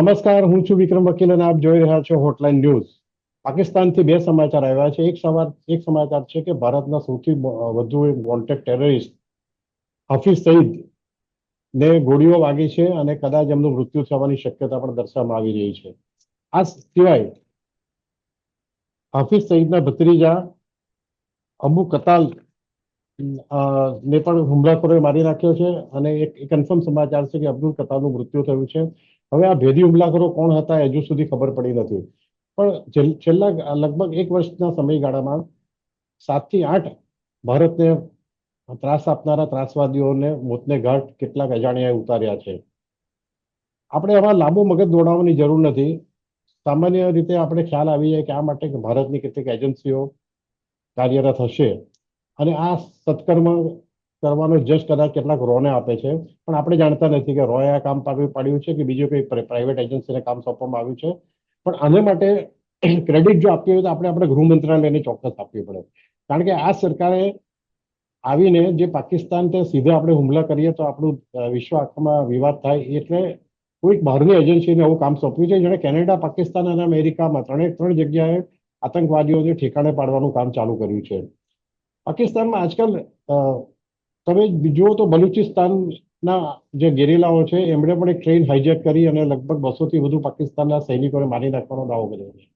નમસ્કાર, હું છું વિક્રમ વકીલ અને આપ જોઈ રહ્યા છો હોટલાઇન ન્યૂઝ. પાકિસ્તાનથી બે સમાચાર આવ્યા છે. એક સમાચાર છે કે ભારતના સૌથી વધુ વોન્ટેડ ટેરરિસ્ટ હાફિઝ સઈદ ને ગોળીઓ વાગી છે અને કદાચ એમનું મૃત્યુ થવાની શક્યતા પણ દર્શાવવામાં આવી રહી છે. આ સિવાય હાફિઝ સઈદના ભત્રીજા અબુ કતાલ ને પણ હુમલાખોરોએ મારી નાખ્યો છે અને એક કન્ફર્મ સમાચાર છે કે અબ્દુલ કતાલનું મૃત્યુ થયું છે. હવે આ ભેદી હુમલાખોરો કોણ હતા હજુ સુધી ખબર પડી નથી, પણ છેલ્લા લગભગ એક વર્ષના સમયગાળામાં 7 થી 8 ભારતને ત્રાસ આપનારા ત્રાસવાદીઓને મોતને ઘાટ કેટલાક અજાણ્યાએ ઉતાર્યા છે. આપણે આમાં લાંબુ મગજ દોડાવવાની જરૂર નથી. સામાન્ય રીતે આપણે ખ્યાલ આવી જાય કે આ માટે ભારતની કેટલીક એજન્સીઓ કાર્યરત હશે અને આ સત્કર્મ કરવાનો જશ કદાચ કેટલાક રોને આપે છે, પણ આપણે જાણતા નથી કે રોએ આ કામ પાડ્યું છે કે બીજું કોઈ પ્રાઇવેટ એજન્સીને કામ સોંપવામાં આવ્યું છે. પણ આને માટે ક્રેડિટ જો આપવી હોય તો આપણે ગૃહ મંત્રાલયને ચોક્કસ આપવી પડે, કારણ કે આ સરકારે આવીને જે પાકિસ્તાન તે સીધે આપણે હુમલા કરીએ તો આપણું વિશ્વ આખામાં વિવાદ થાય, એટલે કોઈક બહારની એજન્સીને આવું કામ સોંપ્યું છે, જેણે કેનેડા, પાકિસ્તાન અને અમેરિકામાં ત્રણ જગ્યાએ આતંકવાદીઓને ઠેકાણે પાડવાનું કામ ચાલુ કર્યું છે. પાકિસ્તાનમાં આજકાલ તમે જુઓ તો બલુચિસ્તાનના જે ગેરીલાઓ છે એમણે પણ એક ટ્રેન હાઈજેક કરી અને લગભગ 200થી વધુ પાકિસ્તાનના સૈનિકોને મારી નાખવાનો દાવો કર્યો છે.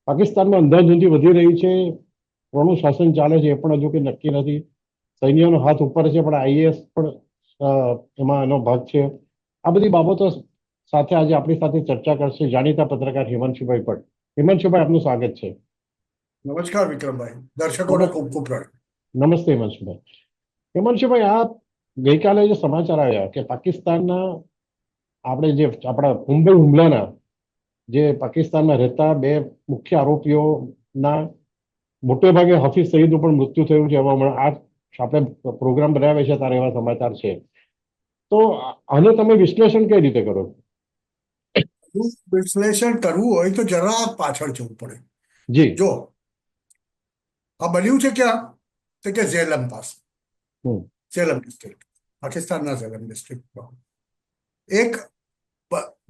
પાકિસ્તાનમાં અંધાધૂંધી વધી રહી છે. કોનું શાસન ચાલે છે એ પણ હજુ કંઈ નક્કી નથી. સૈન્યનો હાથ ઉપર છે, પણ આઈએએસ પણ એમાં એનો ભાગ છે. આ બધી બાબતો સાથે આજે આપણી સાથે ચર્ચા કરશે જાણીતા પત્રકાર હિમાંશુભાઈ ભટ્ટ. હિમાંશુભાઈ, આપનું સ્વાગત છે. નમસ્કાર વિક્રમભાઈ, દર્શકોને ખૂબ ખૂબ પ્રણામ. નમસ્તે હિમાંશુભાઈ. હિમાંશુભાઈ, આ ગઈકાલે જે સમાચાર આવ્યા કે પાકિસ્તાનના આપણા મુંબઈ હુમલાના જે પાકિસ્તાનમાં રહેતા બે મુખ્ય આરોપીઓના મોટે ભાગે હાફિઝ સઈદનું પણ મૃત્યુ થયું છે. હમણાં આપણે પ્રોગ્રામ બનાવ્યા છે ત્યારે એવા સમાચાર છે. તો આને તમે વિશ્લેષણ કઈ રીતે કરો? વિશ્લેષણ કરવું હોય તો જરા પાછળ જવું પડે. જી. જો આ બન્યું છે ક્યાં, તો કે ઝેલમ પાસે, ઝેલમ ડિસ્ટ્રિક્ટ, પાકિસ્તાનના ઝેલમ ડિસ્ટ્રિક્ટમાં એક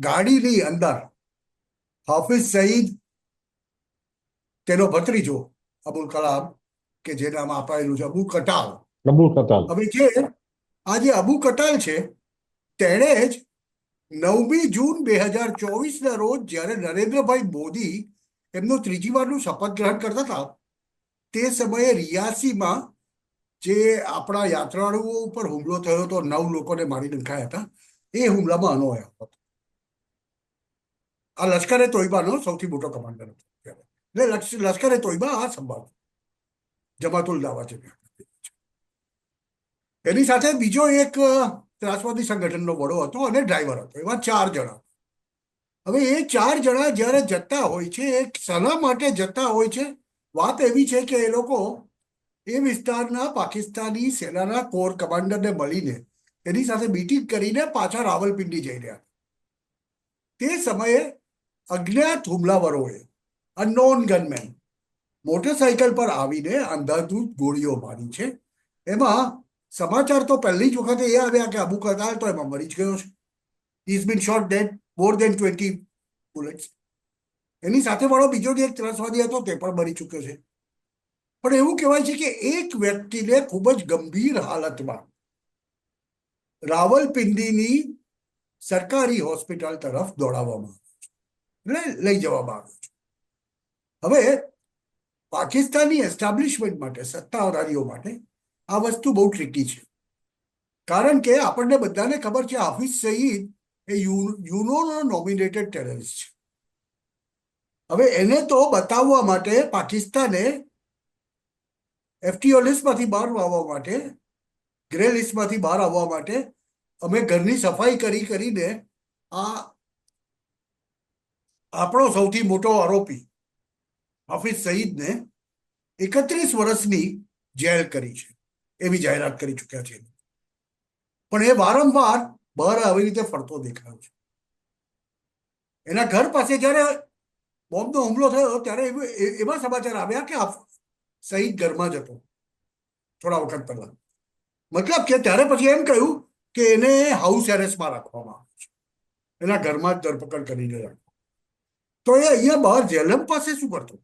ગાડીની અંદર હાફિઝ સઈદ, તેનો ભત્રીજો અબુલ કલામ, કે જે નામ અપાયેલું છે અબુ કટાલ. હવે આ જે અબુ કટાલ છે તેણે જ 9મી જૂન 2024 રોજ જ્યારે નરેન્દ્રભાઈ મોદી એમનું ત્રીજી વારનું શપથ ગ્રહણ કરતા હતા તે સમયે રિયાસીમાં જે આપણા યાત્રાળુઓ ઉપર હુમલો થયો હતો, 9 લોકોને મારી નંખાયા હતા, એ હુમલામાં આનો હતો. આ લશ્કરે તોયબાનો સૌથી મોટો કમાન્ડર હતો ત્યારે, એટલે લશ્કરે તોયબા આ સંભાળતો, જમાતુલ દાવા છે. એની સાથે બીજો એક ત્રાસવાદી સંગઠનનો વડો હતો અને ડ્રાઈવર હતો. એવા 4 જણા. હવે એ 4 જણા જ્યારે જતા હોય છે, એ શાના માટે જતા હોય છે? વાત એવી છે કે એ લોકો એ વિસ્તારના પાકિસ્તાની સેનાના કોર કમાન્ડરને મળીને એની સાથે મીટિંગ કરીને પાછા રાવલપિંડી જઈ રહ્યા. તે સમયે અજ્ઞાત હુમલાવરોએ, અનનોન ગનમેન, મોટરસાયકલ પર આવીને અંધાધૂંધ ગોળીઓ મારી છે. એમાં સમાચાર તો પહેલી જ વખતે એ આવ્યા કે અબુ કતાલ તો એમાં મરી જ ગયો છે. He's been shot dead, more than 20 bullets. એની સાથે વાળો બીજો જે એક ત્રાસવાદી હતો તે પણ મરી ચૂક્યો છે. પણ એવું કહેવાય છે કે એક વ્યક્તિને ખૂબ જ ગંભીર હાલતમાં રાવલપિંડીની સરકારી હોસ્પિટલ તરફ દોડાવવામાં આવ્યો છે, એટલે લઈ જવામાં આવ્યો છે. હવે પાકિસ્તાની એસ્ટાબ્લિશમેન્ટ માટે, સત્તાધારીઓ માટે આ વસ્તુ બહુ ટ્રિકી છે, કારણ કે આપણને બધાને ખબર છે હાફિઝ સઈદ એ યુનોનો નોમિનેટેડ ટેરરિસ્ટ છે. હવે એને તો બતાવવા માટે પાકિસ્તાને FTO લિસ્ટમાંથી બહાર આવવા માટે, ગ્રે લિસ્ટમાંથી બહાર આવવા માટે અમે ઘરની સફાઈ કરીને આ આપણો સૌથી મોટો આરોપી હાફિઝ સઈદને 31 વર્ષની જેલ કરી છે, એવી જાહેરાત કરી ચૂક્યા છે. પણ એ વારંવાર બહાર આવી રીતે ફરતો દેખાયો છે. એના ઘર પાસે જ્યારે બોમ્બનો હુમલો થયો ત્યારે એવા સમાચાર આવ્યા કે સઈદ ઘરમાં જ હતો થોડા વખત પહેલા. મતલબ કે ત્યારે પછી એમ કહ્યું કે એને હાઉસ એરેસ્ટમાં રાખવામાં આવ્યો છે. એના ઘરમાં જ ધરપકડ કરીને રાખો. તો એ અહીંયા બહાર જેલમ પાસે શું કરતો?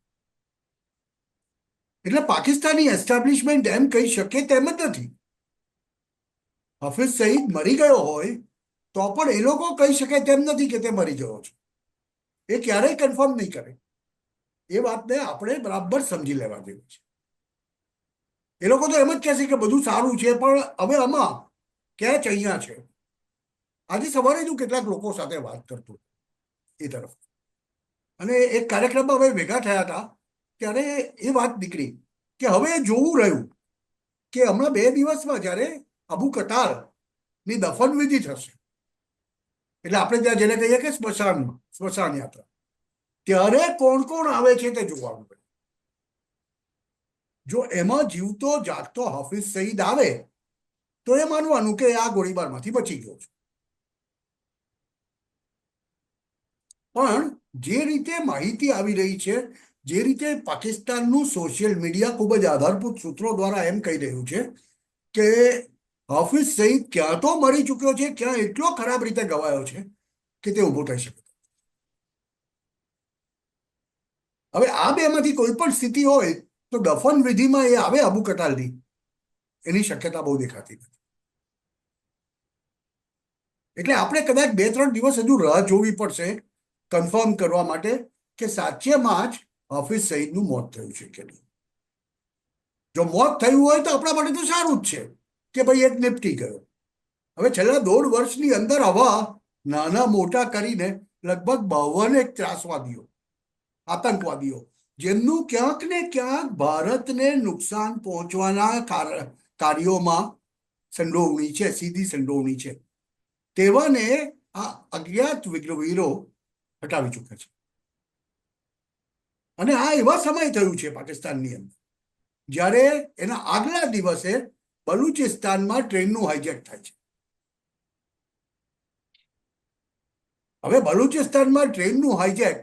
એટલે પાકિસ્તાની એસ્ટાબ્લિશમેન્ટ એમ કહી શકે તેમ જ નથી. હાફિઝ સઈદ મરી ગયો હોય તો પણ એ લોકો કહી શકે તેમ નથી કે તે મરી ગયો છે. એ ક્યારેય કન્ફર્મ નહીં કરે. એ વાતને આપણે બરાબર સમજી લેવા જેવી છે. એ લોકો તો એમ જ કહેશે કે બધું સારું છે, પણ હવે આમાં કેચ અહીંયા છે. આજે સવારે જ હું કેટલાક લોકો સાથે વાત કરતો એ તરફ, અને એક કાર્યક્રમમાં હવે ભેગા થયા હતા ત્યારે એ વાત નીકળી કે હવે જોવું રહ્યું કે હમણાં 2 દિવસમાં જ્યારે અબુ કતારની દફન વિધિ થશે, એટલે આપણે ત્યાં જેને કહીએ કે સ્મશાન યાત્રા, ત્યારે કોણ કોણ આવે છે તે જોવાનું. જો એમાં જીવતો જાગતો હાફિઝ સઈદ આવે તો એ માનવાનું કે આ ગોળીબારમાંથી બચી ગયો છે. પણ જે રીતે માહિતી આવી રહી છે, જે રીતે પાકિસ્તાનનું સોશિયલ મીડિયા ખૂબ જ આધારભૂત સૂત્રો દ્વારા એમ કહી રહ્યું છે કે હાફિઝ સઈદ ક્યાં તો મરી ચૂક્યો છે, ક્યાં એટલો ખરાબ રીતે ગવાયો છે કે તે ઊભો થઈ શકે. હવે આ બેમાંથી કોઈ પણ સ્થિતિ હોય તો દફન વિધિમાં એ આવે અબુ કતાલની, એની શક્યતા બહુ દેખાતી નથી. એટલે આપણે કદાચ 2-3 દિવસ હજુ રાહ જોવી પડશે કન્ફર્મ કરવા માટે કે સાચેમાં જ હાફિઝ સઈદનું મોત થયું છે કે નહીં. જો મોત થયું હોય તો આપણા માટે તો સારું જ છે કે ભાઈ એક નિપટી ગયો. હવે છેલ્લા 1.5 વર્ષની અંદર આવા નાના મોટા કરીને લગભગ 52 ત્રાસવાદીઓ, આતંકવાદીઓ, જેમનું ક્યાંક ને ક્યાંક ભારતને નુકસાન પહોંચવાના કાર્યોમાં સંડોવણી છે, સીધી સંડોવણી છે, તેવાને આ અજ્ઞાત વીરો હટાવી ચૂક્યા છે. અને આ એવા સમય થયું છે પાકિસ્તાનની અંદર જ્યારે એના આગલા દિવસે બલુચિસ્તાનમાં ટ્રેનનું હાઈજેક થાય છે. હવે બલુચિસ્તાનમાં ટ્રેનનું હાઈજેક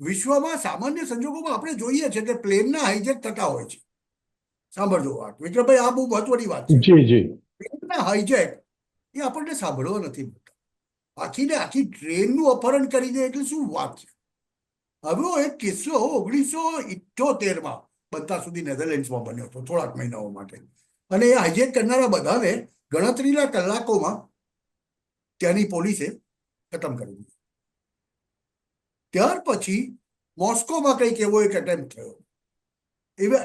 વિશ્વમાં સામાન્ય સંજોગોમાં આપણે જોઈએ છે કે પ્લેનના હાઈજેક થતા હોય છે. સાંભળજો વાત વિક્રમભાઈ, આ બહુ મહત્વની વાત છે. જી જી. પ્લેનના હાઈજેક એ આપણને સાંભળવા નથી મળતા. આખી ને આખી ટ્રેનનું અપહરણ કરી દે એટલે શું વાત છે. હવે એક કિસ્સો 1978માં બનતા સુધી નેધરલેન્ડ્સમાં બન્યો હતો થોડાક મહિનાઓ માટે, અને એ હાઈજેક કરનારા બધાને ગણતરીના કલાકોમાં ત્યાંની પોલીસે ખતમ કરી દીધું. ત્યાર પછી મોસ્કોમાં કંઈક એવો એક એટેમ્પ થયો,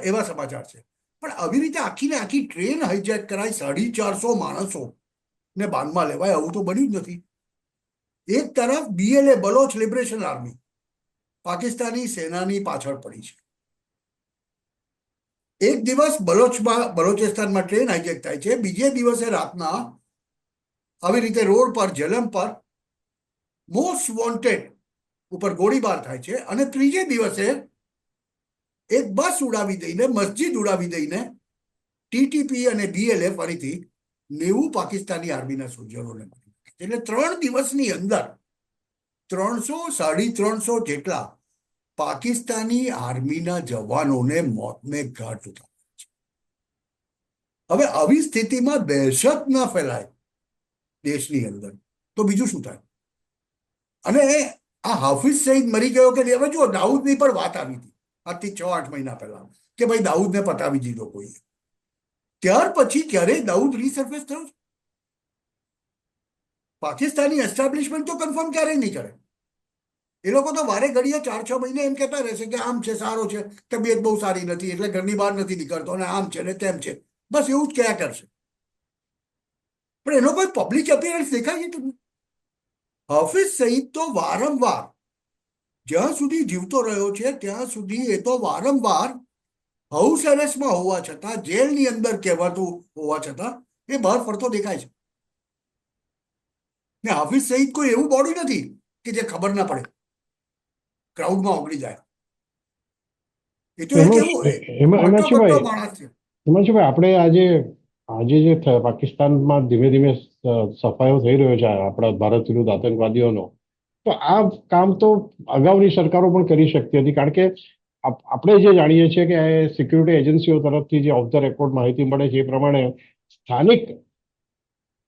એવા સમાચાર છે. પણ આવી રીતે આખી ને આખી ટ્રેન હાઈજેક કરાય, 450 માણસો ને બાનમાં લેવાય, આવું તો બન્યું જ નથી. એક તરફ BLA Baloch liberation army Pakistani સેનાની પાછળ પડી છે. એક દિવસ બલોચિસ્તાનમાં ટ્રેન હાઈજેક થાય છે, બીજે દિવસે રાતના આવી રીતે રોડ પર જેલમ પર મોસ્ટ વોન્ટેડ ઉપર ગોળીબાર થાય છે, અને ત્રીજે દિવસે એક બસ ઉડાવી દઈને, મસ્જિદ ઉડાવી દઈને TTP અને BLA ફરીથી 90 પાકિસ્તાની આર્મીના સોલ્જરોને મારી. એટલે 3 દિવસની અંદર 300-350 જેટલા પાકિસ્તાની આર્મીના જવાનોને મોતને ઘાટ ઉતાર્યા છે. હવે આવી સ્થિતિમાં દહેશત ના ફેલાય દેશની અંદર તો બીજું શું થાય? અને આ હાફિઝ સઈદ મરી ગયો કે હવે જો દાઉદની પણ વાત આવી હતી આજથી 6-8 મહિના પહેલા કે ભાઈ દાઉદને પતાવી દીધો કોઈ. ત્યાર પછી ક્યારેય દાઉદ રીસર્ફેસ થયો? પાકિસ્તાની એસ્ટાબ્લિશમેન્ટ તો કન્ફર્મ ક્યારેય નહીં કરે. એ લોકો તો વારે ઘડીએ 4-6 મહિને એમ કહેતા રહેશે કે આમ છે, સારો છે, તબિયત બહુ સારી નથી એટલે ઘરની બહાર નથી નીકળતો, અને આમ છે ને તેમ છે, બસ એવું જ કયા કરશે. પણ એનો કોઈ પબ્લિક અપિયરન્સ દેખાય છે તમને? હાફિઝ સઈદ તો વારંવાર જ્યાં સુધી જીવતો રહ્યો છે ત્યાં સુધી એ તો વારંવાર હાઉસ એરેસ્ટમાં હોવા છતાં, જેલની અંદર કહેવાતું હોવા છતાં એ બહાર ફરતો દેખાય છે. ને હાફિઝ સઈદ કોઈ એવું બોડી નથી કે જે ખબર ના પડે, ક્રાઉડમાં ઓગળી જાય. એ તો એક એવું એમાં છે હટ્ટો-કટ્ટો ભાઈ, માણસ છે. એમાં છે ભાઈ, આપણે આજે જે પાકિસ્તાનમાં ધીમે ધીમે સફાયો થઈ રહ્યો છે આપણા ભારત વિરુદ્ધ આતંકવાદીઓનો, તો આ કામ તો અગાઉની સરકારો પણ કરી શકતી હતી. કારણ કે આપણે જે જાણીએ છીએ કે સિક્યુરિટી એજન્સીઓ તરફથી જે ઓફ ધ રેકોર્ડ માહિતી મળે છે એ પ્રમાણે સ્થાનિક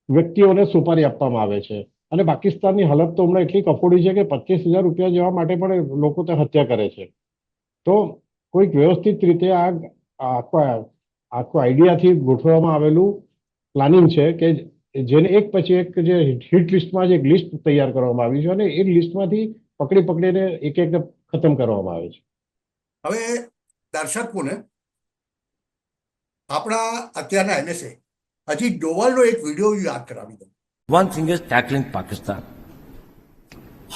વ્યક્તિઓને સુપારી આપવામાં આવે છે અને પાકિસ્તાનની હાલત તો હમણાં એટલી કફોડી છે કે 25,000 રૂપિયા જેવા માટે પણ લોકો તે હત્યા કરે છે. તો કોઈક વ્યવસ્થિત રીતે આ આખો આઈડિયાથી ગોઠવવામાં આવેલું પ્લાનિંગ છે કે જેને એક પછી એક જે હિટ લિસ્ટમાં જે એક લિસ્ટ તૈયાર કરવામાં આવી છે અને એ લિસ્ટમાંથી પકડીને એક ખતમ કરવામાં આવે છે. હવે દર્શકોને આપણા અત્યારના NSA અજીત ડોવાલનો એક વિડીયો યાદ કરાવી દઉં. One thing is tackling Pakistan.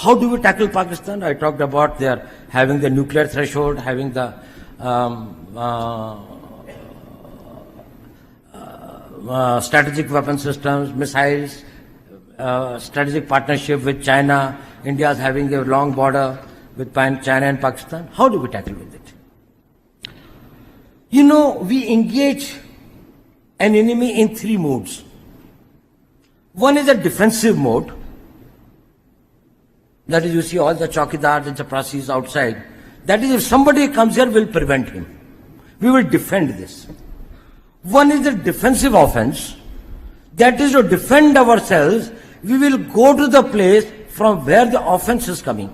How do we tackle Pakistan? I talked about their having the nuclear threshold, having the strategic weapon systems, missiles, strategic partnership with China. India is having a long border with China and Pakistan. How do we tackle with it? You know, we engage an enemy in three modes. One is a defensive mode. That is, you see all the chowkidars and chaprasis outside. That is, if somebody comes here, we'll prevent him. We will defend this. One is the defensive offense. That is to defend ourselves. We will go to the place from where the offense is coming.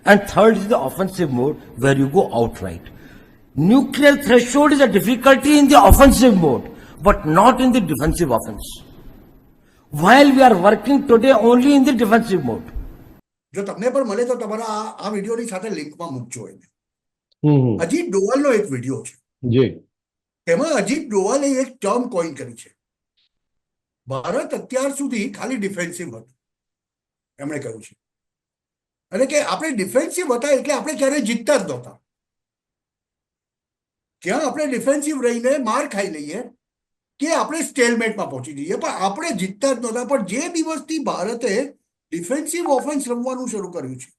And third is the offensive mode, where you go outright. Nuclear threshold is a difficulty in the offensive mode, but not in the defensive offense. While we are working today only in the defensive mode. જો તમને પણ મળે તો તમારા આ વિડીયોની સાથે લિંકમાં મૂકજો એને. હમ. અજીત ડોવાલનો એક વિડીયો છે. જી. એમાં અજીત ડોવાલે એક ટર્મ કોઈન કરી છે. ભારત અત્યાર સુધી ખાલી ડિફેન્સિવ હતું એમણે કહ્યું છે. અને કે આપણે ડિફેન્સિવ હતા એટલે આપણે ક્યારેય જીતતા જ નહોતા. ક્યાં આપણે ડિફેન્સિવ રહીને માર ખાઈ લઈએ કે આપણે સ્ટેલમેટમાં પહોંચી જઈએ, પણ આપણે જીતતા જ નહોતા. પણ જે દિવસથી ભારતે ડિફેન્સિવ ઓફેન્સ રમવાનું શરૂ કર્યું છે,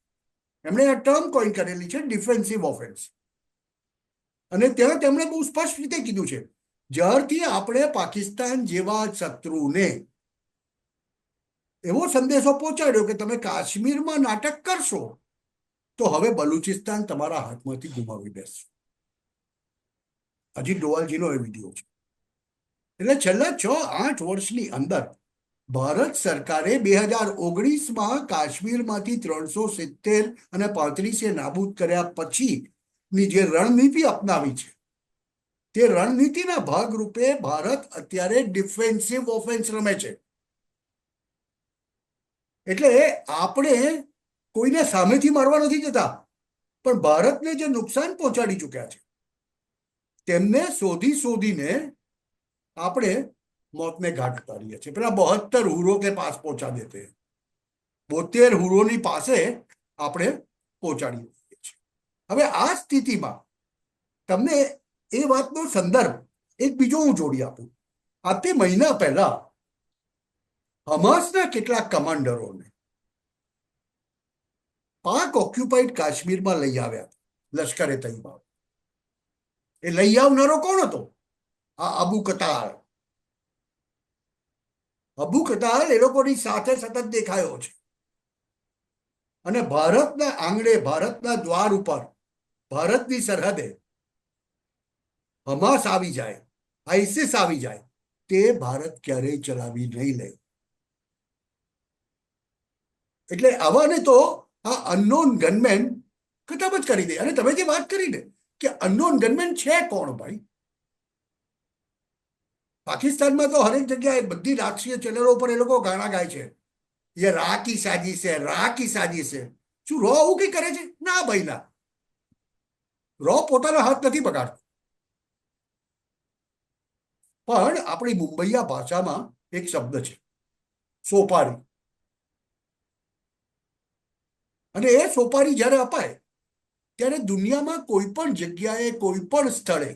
એમણે આ ટર્મ કોઈન કરેલી છે ડિફેન્સિવ ઓફેન્સ. અને ત્યાં તેમણે બહુ સ્પષ્ટ રીતે કીધું છે, જ્યારથી આપણે પાકિસ્તાન જેવા શત્રુને એવો સંદેશો પહોંચાડ્યો કે તમે કાશ્મીરમાં નાટક કરશો તો હવે બલુચિસ્તાન તમારા હાથમાંથી ગુમાવી બેસશો. અજીત ડોવાલજીનો એ વિડીયો છે. એટલે છેલ્લા 6-8 વર્ષની અંદર ભારત સરકારે 2019માં કાશ્મીરમાંથી 370 અને 35 નાબૂદ કર્યા પછીની જે રણનીતિ અપનાવી છે, તે રણનીતિના ભાગરૂપે ભારત અત્યારે ડિફેન્સિવ ઓફેન્સ રમે છે. એટલે આપણે કોઈને સામેથી મારવા નથી જતા, પણ ભારતને જે નુકસાન પહોંચાડી ચૂક્યા છે તેમને શોધીને આપણે मौत ने घाट उतारी है. પેલા 72 હુરો કે પાસ પહોંચા દેતે, 72 હુરોની પાસે આપણે પહોંચાડી દઈએ છીએ. હવે આ સ્થિતિમાં તમને એ વાતનો સંદર્ભ એક બીજો હું જોડી આપું. આતે મહિના પહેલા હમાસના કેટલાક કમાન્ડરોને પાક ઓક્યુપાઈડ કાશ્મીરમાં લઈ આવ્યા લશ્કરે તૈયબા. એ લઈ આવનારો કોણ હતો? આ અબુ કતાલ. અબુ કતાલ એ લોકોની સાથે સતત દેખાયો છે. અને ભારતના આંગણે, ભારતના દ્વાર ઉપર, ભારતની સરહદે હમાસ આવી જાય, આઈસિસ આવી જાય, તે ભારત ક્યારેય ચલાવી નહીં લે. એટલે આવાને તો આ અનનોન ગનમેન ખતમ જ કરી દે. અને તમે જે વાત કરી ને કે અનનોન ગનમેન છે કોણ ભાઈ? પાકિસ્તાનમાં તો હરેક જગ્યાએ બધી રાષ્ટ્રીય ચેનલો પર એ લોકો ગાણા ગાય છે, ये रा की साजिश है, रा की साजिश है. શું રો આવું કઈ કરે છે? ના ભાઈ ના. રો પોતાના હાથ નથી બગાડતો. પણ આપણી મુંબઈયા ભાષામાં એક શબ્દ છે સોપારી. અને એ સોપારી જ્યારે અપાય ત્યારે દુનિયામાં કોઈ પણ જગ્યાએ, કોઈ પણ સ્થળે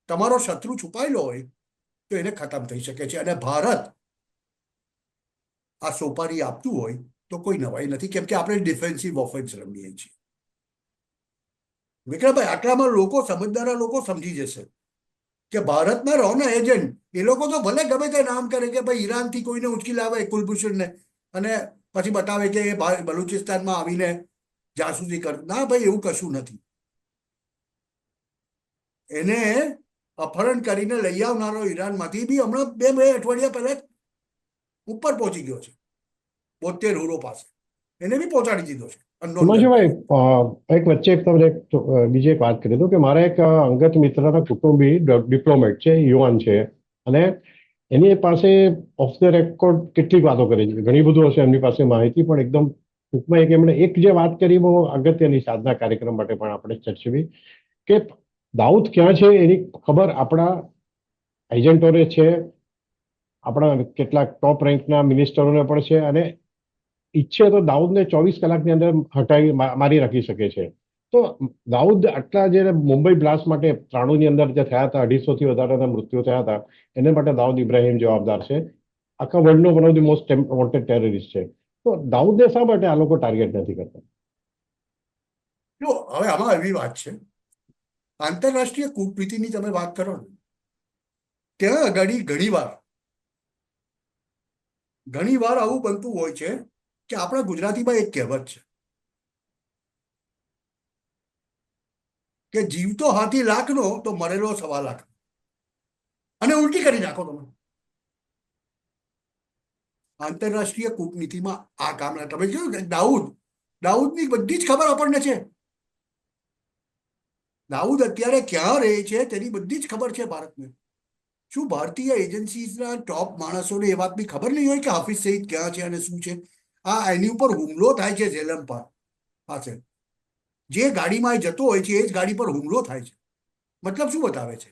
તમારો શત્રુ છુપાયેલો હોય તો એને ખતમ થઈ શકે છે. અને ભારત આ સોપારી આપતું હોય તો કોઈ નવાઈ નથી, કેમ કે આપણે ડિફેન્સિવ ઓફેન્સ રમીએ છીએ. વિક્રમભાઈ, આટલામાં લોકો, સમજદાર લોકો સમજી જશે કે ભારતના રોના એજન્ટ એ લોકો તો ભલે ગમે તે નામ કરે કે ભાઈ ઈરાનથી કોઈને ઉચકી લાવે કુલભૂષણને, અને પછી બતાવે કે એ બલુચિસ્તાનમાં આવીને જાસૂસી કર. ના ભાઈ, એવું કશું નથી. એને અપહરણ કરીને લઈ આવનારો ઈરાનમાંથી બી હમણાં બે અઠવાડિયા પહેલા ઉપર પહોંચી ગયો છે. 72 હુરો પાસે, એને બી પહોંચાડી દીધો છે unknown gun. હિમાંશુભાઈ, એક વચ્ચે એક તમને બીજી એક વાત કરી દઉં કે મારા એક અંગત મિત્રના કુટુંબી ડિપ્લોમેટ છે, યુવાન છે, અને એની પાસે ઓફ ધ રેકોર્ડ કેટલીક વાતો કરી છે. ઘણી બધું હશે એમની પાસે માહિતી, પણ એકદમ ટૂંકમાં એમણે એક જે વાત કરી બહુ અગત્યની સાધના કાર્યક્રમ માટે પણ આપણે ચર્ચવી, કે દાઉદ ક્યાં છે એની ખબર આપણા એજન્ટોને છે, આપણા કેટલાક ટોપ રેન્કના મિનિસ્ટરોને પણ છે, અને ઈચ્છે તો દાઉદને 24 કલાકની અંદર મારી રાખી શકે છે. તો દાઉદ આટલા જે મુંબઈ બ્લાસ્ટ માટે 93 અંદર જે થયા હતા, 250 થી વધારેના મૃત્યુ થયા હતા, એને માટે દાઉદ ઇબ્રાહિમ જવાબદાર છે. આખા વર્લ્ડનો one of the most wanted terrorist છે. તો દાઉદને શા માટે આ લોકો ટાર્ગેટ નથી કરતા? જો હવે આમાં એવી વાત છે, આંતરરાષ્ટ્રીય કૂટનીતિની તમે વાત કરો ને, ત્યાં આગળ ઘણી વાર આવું બનતું હોય છે કે આપણા ગુજરાતીમાં એક કહેવત છે કે જીવતો હાથી લાખનો તો મરેલો 1.25 લાખ, અને ઉલટી કરી નાખો તમે. આંતરરાષ્ટ્રીય કૂટનીતિમાં આ કામ તમે જોયું કે દાઉદની બધી જ ખબર આપણને છે. દાઉદ અત્યારે ક્યાં રહે છે તેની બધી જ ખબર છે ભારતને. શું ભારતીય એજન્સીના ટોપ માણસોને એ વાતની ખબર નહીં હોય કે હાફિઝ સઈદ ક્યાં છે અને શું છે? એની ઉપર હુમલો થાય છે ઝેલમ પાસે, જે ગાડીમાં જતો હોય છે એ જ ગાડી પર હુમલો થાય છે. મતલબ શું બતાવે છે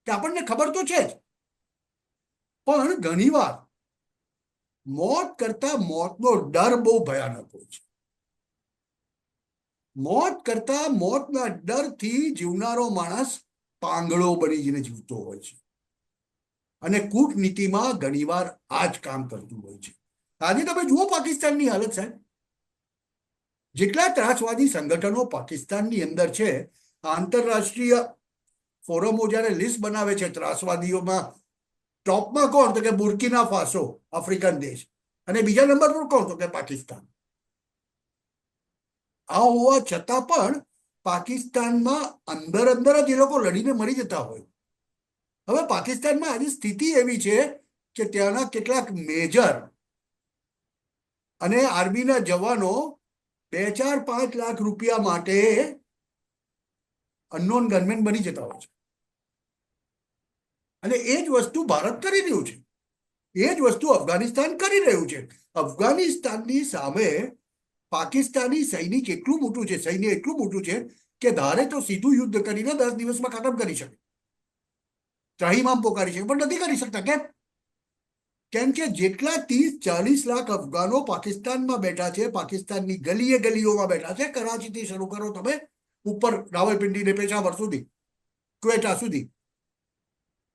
કે આપણને ખબર તો છે જ, પણ ઘણીવાર મોત કરતા મોતનો ડર બહુ ભયાનક હોય છે. મોત કરતા મોતના ડરથી જીવનારો માણસ પાંગળો બની જઈને જીવતો હોય છે, અને કૂટનીતિમાં ઘણીવાર આ જ કામ કરતું હોય છે. આજે તમે જુઓ પાકિસ્તાનની હાલત, સાહેબ, જેટલા ત્રાસવાદી સંગઠનો પાકિસ્તાનની અંદર છે, આંતરરાષ્ટ્રીય ફોરમો જ્યારે લિસ્ટ બનાવે છે ત્રાસવાદીઓમાં, ટોપમાં કોણ? તો કે બુર્કિના ફાસો, આફ્રિકન દેશ, અને બીજા નંબર પર કોણ? તો કે પાકિસ્તાન. આ હોવા છતાં પણ પાકિસ્તાનમાં અંદર જ એ લોકો લડીને મરી જતા હોય. હવે પાકિસ્તાનમાં આજે સ્થિતિ એવી છે કે ત્યાંના કેટલાક મેજર અને આર્મીના જવાનો 2-4-5 લાખ રૂપિયા માટે અનનોન ગનમેન બની જતા હોય છે. અને એ જ વસ્તુ ભારત કરી રહ્યું છે, એ જ વસ્તુ અફઘાનિસ્તાન કરી રહ્યું છે. અફઘાનિસ્તાનની સામે પાકિસ્તાની સૈનિક એટલું મોટું છે, સૈન્ય એટલું મોટું છે કે ધારે તો સીધું યુદ્ધ કરીને 10 દિવસમાં ખતમ કરી શકે, ત્રાહિમામ પોકારી શકે, પણ નથી કરી શકતા. કેમ કે જેટલા 30-40 લાખ અફઘાનો પાકિસ્તાનમાં બેઠા છે, પાકિસ્તાનની ગલીઓમાં બેઠા છે, કરાચીથી શરૂ કરો તમે ઉપર રાવલપિંડી ને પેશાવર સુધી, ક્વેટા સુધી,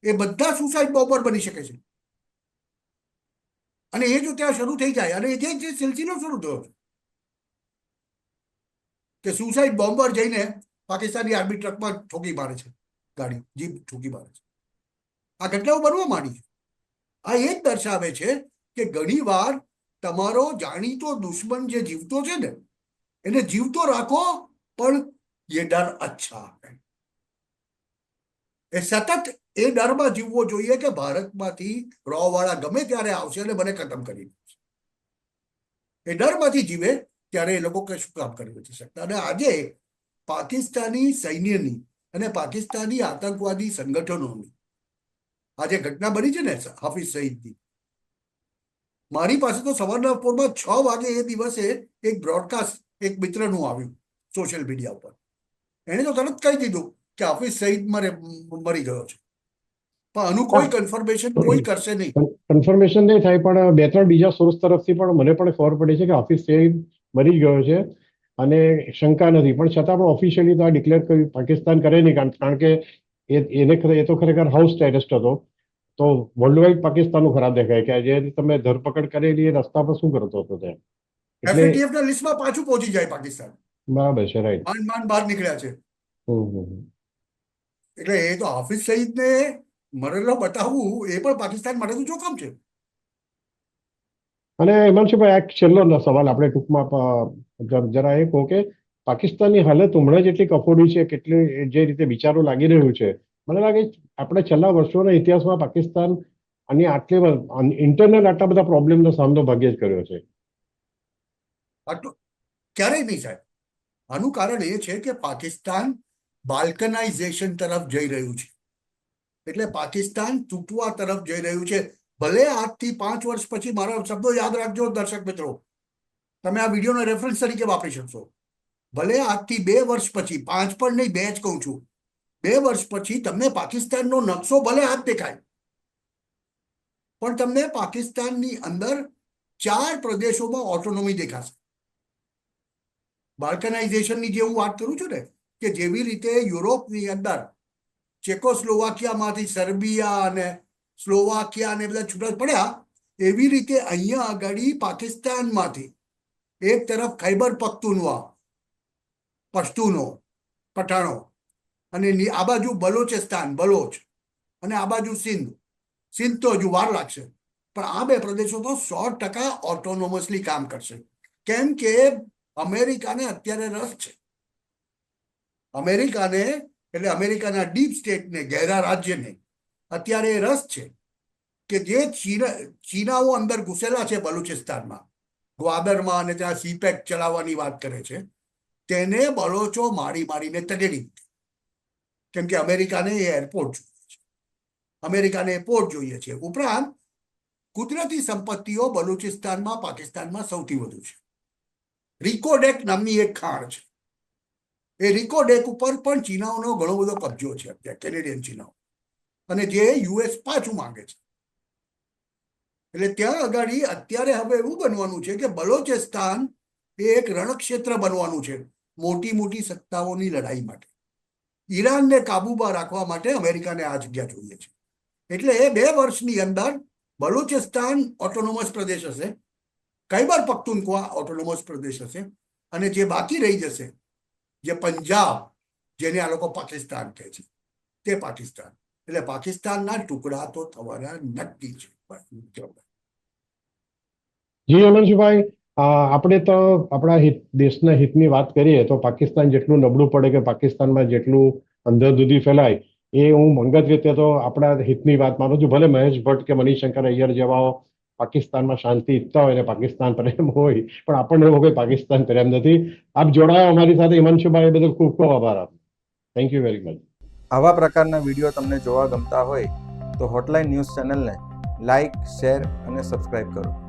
એ બધા સુસાઇડ બોમ્બર બની શકે છે. અને એ જો ત્યાં શરૂ થઈ જાય, અને જે સિલસિલો શરૂ થયો છે કે સુસાઇડ બોમ્બર જઈને પાકિસ્તાની આર્મી ટ્રકમાં ઠોકી મારે છે, ગાડી જીપ ઠોકી મારે છે, આ ઘટનાઓ બનવા માંડી છે. આ એ જ દર્શાવે છે કે ઘણી વાર તમારો જાણીતો દુશ્મન જે જીવતો છે ને, એને જીવતો રાખો, પણ એ ડર અચ્છા હે. એ સતત એ ડરમાં જીવવો જોઈએ કે ભારતમાંથી રો વાળા ગમે ત્યારે આવશે અને મને ખતમ કરી દેશે. એ ડરમાંથી જીવે ત્યારે એ લોકો કશું કામ કરી નથી શકતા. અને આજે પાકિસ્તાની સૈન્યની અને પાકિસ્તાની આતંકવાદી સંગઠનોની આજે ઘટના બની છે ને હાફિઝ સઈદની, મારી પાસે તો સવારના પોરમાં 6 વાગે એ દિવસે એક બ્રોડકાસ્ટ એક મિત્રનું આવ્યું સોશિયલ મીડિયા ઉપર. એને તો તરત કહી દીધું કે હાફિઝ સઈદ મરી ગયો છે, પણ આનું કોઈ કન્ફર્મેશન કોઈ કરશે નહીં. કન્ફર્મેશન નહીં થાય, પણ 2-3 બીજા સોર્સ તરફથી પણ મને પણ ખબર પડી છે કે હાફિઝ સઈદ મરી ગયો છે, અને શંકા નથી, પણ છતાં પણ ઓફિશિયલી તો આ ડિક્લેર કર્યું પાકિસ્તાન કરે નહીં, કારણ કે એ તો ખરેખર હાઉસ ટેરરિસ્ટ હતો. તો વર્લ્ડ વાઇડ પાકિસ્તાનનું ખરાબ દેખાય કે જે તમે ધરપકડ કરેલી એ રસ્તા પર શું કરતો હતો ત્યાં. FATF ના લિસ્ટમાં પાછું પહોંચી જાય પાકિસ્તાન. બરાબર છે, રાઈટ. માંડ બહાર નીકળ્યા છે. એટલે એ તો હાફિઝ સઈદને મરેલો બતાવવું એ પણ પાકિસ્તાન માટેનું જોખમ છે. અને હિમાંશુભાઈ, એક છેલ્લો સવાલ આપણે ટૂંકમાં જરા એ કહો કે પાકિસ્તાનની હાલત હમણાં જેટલી કફોડી છે, કેટલી જે રીતે વિચારો લાગી રહ્યું છે, મને લાગે આપણે છેલ્લા વર્ષોના ઇતિહાસમાં પાકિસ્તાન અને ઇન્ટરનલ આટલા બધા પ્રોબ્લેમનો સામનો ભાગ્યે જ કર્યો છે. આટલું ક્યારેય નહીં સાહેબ. આનું કારણ એ છે કે પાકિસ્તાન બાલ્કનાઇઝેશન તરફ જઈ રહ્યું છે. એટલે પાકિસ્તાન તૂટવા તરફ જઈ રહ્યું છે. ભલે આજથી 5 વર્ષ પછી, મારા શબ્દો યાદ રાખજો દર્શક મિત્રો, તમે આ વિડીયોનો રેફરન્સ તરીકે વાપરી શકશો. ભલે આજથી 2 વર્ષ પછી, 5 પણ નહીં, 2 જ કહું છું, 2 વર્ષ પછી તમને પાકિસ્તાનનો નકશો ભલે હાથ દેખાય, પણ તમને પાકિસ્તાનની અંદર 4 પ્રદેશોમાં ઓટોનોમી દેખાશે. બાલ્કનાઇઝેશનની જે હું વાત કરું છું ને, કે જેવી રીતે યુરોપની અંદર ચેકોસ્લોવાકિયામાંથી સર્બિયા અને સ્લોવાકિયા અને બધા છૂટા પડ્યા, એવી રીતે અહીંયા આગળ પાકિસ્તાનમાંથી એક તરફ ખૈબર પખ્તુનવા પશ્તુનો પઠાણો, અને આ બાજુ બલોચિસ્તાન બલોચ, અને આ બાજુ સિંધ તો હજુ વાર લાગશે, પણ આ 2 પ્રદેશો તો 100% ઓટોનોમસલી કામ કરશે. કેમ કે અમેરિકાને અત્યારે રસ છે. અમેરિકાને, એટલે અમેરિકાના ડીપ સ્ટેટને, ગહેરા રાજ્યને અત્યારે રસ છે કે જે ચીનાઓ અંદર ઘૂસેલા છે બલુચિસ્તાનમાં, ગ્વાદરમાં, અને ત્યાં સીપેક ચલાવવાની વાત કરે છે, તેને બલોચો મારીને તગેડી દીધી. કેમ કે અમેરિકાને એ એરપોર્ટ જોઈએ છે, અમેરિકાને એ પોર્ટ જોઈએ છે. ઉપરાંત કુદરતી સંપત્તિઓ બલુચિસ્તાનમાં, પાકિસ્તાનમાં સૌથી વધુ છે. રિકોડેક નામની એક ખાણ છે. એ રિકોડેક ઉપર પણ ચીનાઓનો ઘણો બધો કબજો છે અત્યારે, કેનેડિયન ચીનાઓ, અને જે યુએસ પાછું માંગે છે. એટલે ત્યાં આગળ અત્યારે હવે એવું બનવાનું છે કે બલોચિસ્તાન એ એક રણક્ષેત્ર બનવાનું છે મોટી મોટી સત્તાઓની લડાઈ માટે. ઈરાનને કાબુમાં રાખવા માટે અમેરિકાને આ જગ્યા જોઈએ છે. એટલે 2 વર્ષની અંદર બલુચિસ્તાન ઓટોનોમસ પ્રદેશ હશે, ખૈબર પખ્તુનખ્વા ઓટોનોમસ પ્રદેશ હશે, અને જે બાકી રહી જશે, જે પંજાબ, જેને આ લોકો પાકિસ્તાન કહે છે, તે પાકિસ્તાન. એટલે પાકિસ્તાનના ટુકડા તો થવાના નક્કી છે. જી અમનસિંહભાઈ, આપણે તો આપણા દેશના હિતની વાત કરીએ તો પાકિસ્તાન જેટલું નબળું પડે કે પાકિસ્તાનમાં જેટલું અંધાધૂંધી ફેલાય, એ હું અંગત રીતે તો આપણા હિતની વાત માનું છું. ભલે મહેશ ભટ્ટ કે મનીષ શંકર અય્યર જેવાઓ પાકિસ્તાનમાં શાંતિ ઈચ્છતા હોય ને પાકિસ્તાન પ્રેમ હોય, પણ આપણને એવો કોઈ પાકિસ્તાન પ્રેમ નથી. આપ જોડાયો અમારી સાથે હિમાંશુભાઈ, એ બદલ ખૂબ ખૂબ આભાર આપનો. Thank you very much. આવા પ્રકારના વિડીયો તમને જોવા ગમતા હોય તો હોટલાઇન ન્યૂઝ ચેનલને લાઇક, શેર અને સબસ્ક્રાઇબ કરો.